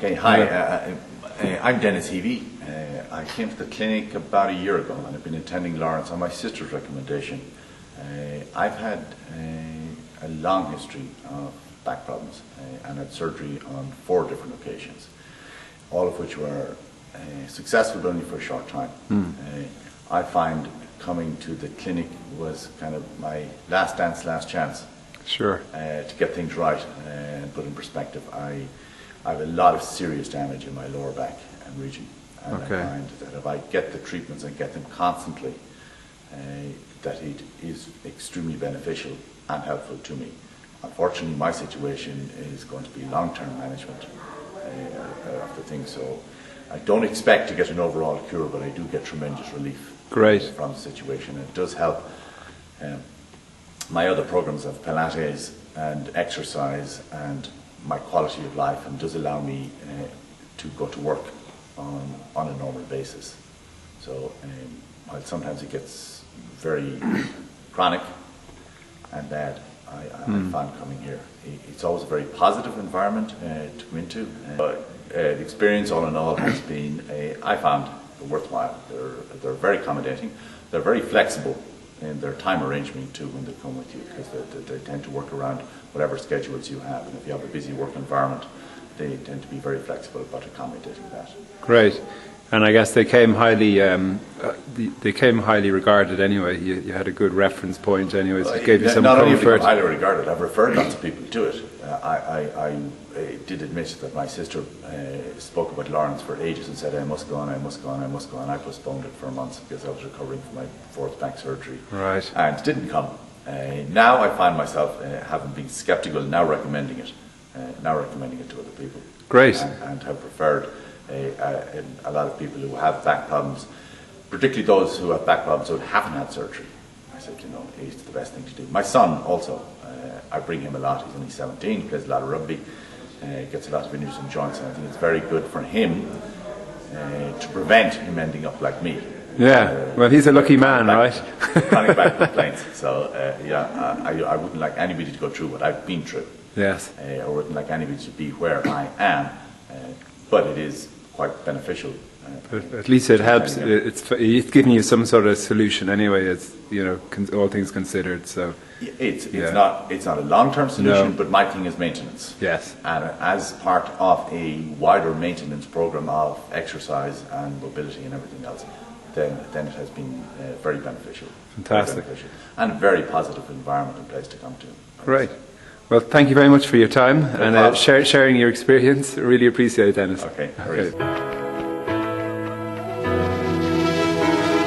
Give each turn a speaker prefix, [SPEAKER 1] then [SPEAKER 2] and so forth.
[SPEAKER 1] Okay, hi, I'm Dennis Heavey. I came to the clinic about a year ago and I've been attending Lawrence on my sister's recommendation. I've had a long history of back problems and had surgery on 4 different occasions, all of which were successful but only for a short time. I find coming to the clinic was kind of my last dance, last chance.
[SPEAKER 2] Sure.
[SPEAKER 1] To get things right and put in perspective. I have a lot of serious damage in my lower back and region, and
[SPEAKER 2] Okay.
[SPEAKER 1] I find that if I get the treatments and get them constantly, that it is extremely beneficial and helpful to me. Unfortunately, my situation is going to be long-term management of the thing, so I don't expect to get an overall cure, but I do get tremendous relief
[SPEAKER 2] Great.
[SPEAKER 1] from the situation. It does help. My other programs of Pilates and exercise and my quality of life, and does allow me to go to work on a normal basis. So while sometimes it gets very chronic and bad, I found coming here. It's always a very positive environment to come into. The experience all in all has been, I found, worthwhile. They're very accommodating. They're very flexible in their time arrangement too when they come with you, because they tend to work around whatever schedules you have, and if you have a busy work environment, they tend to be very flexible about accommodating that.
[SPEAKER 2] Great. And I guess they came highly regarded anyway. You had a good reference point anyways. It gave you some
[SPEAKER 1] not only
[SPEAKER 2] comfort.
[SPEAKER 1] highly regarded, I've referred lots of people to it. I did admit that my sister spoke about Lawrence for ages and said, I must go on, I must go on, I must go on. I postponed it for months because I was recovering from my 4th back surgery.
[SPEAKER 2] Right.
[SPEAKER 1] And it didn't come. Now I find myself, having been sceptical, now recommending it to other people.
[SPEAKER 2] Great.
[SPEAKER 1] And have referred a lot of people who have back problems, particularly those who have back problems who haven't had surgery. I said, it's the best thing to do. My son also, I bring him a lot. He's only 17, plays a lot of rugby, gets a lot of injuries in joints, and I think it's very good for him to prevent him ending up like me.
[SPEAKER 2] Yeah, well, he's a lucky man, right?
[SPEAKER 1] Chronic back complaints. So, I wouldn't like anybody to go through what I've been through.
[SPEAKER 2] Yes.
[SPEAKER 1] I wouldn't like anybody to be where I am, but it is quite beneficial.
[SPEAKER 2] But at least it helps. It's giving you some sort of solution anyway. It's all things considered. So
[SPEAKER 1] it's not a long-term solution,
[SPEAKER 2] No.
[SPEAKER 1] but my thing is maintenance.
[SPEAKER 2] Yes.
[SPEAKER 1] And as part of a wider maintenance program of exercise and mobility and everything else, then it has been very beneficial.
[SPEAKER 2] Fantastic.
[SPEAKER 1] Very beneficial, and a very positive environment and place to come to.
[SPEAKER 2] Great. Well, thank you very much for your time and
[SPEAKER 1] problem.
[SPEAKER 2] sharing your experience. Really appreciate it, Dennis.
[SPEAKER 1] Okay.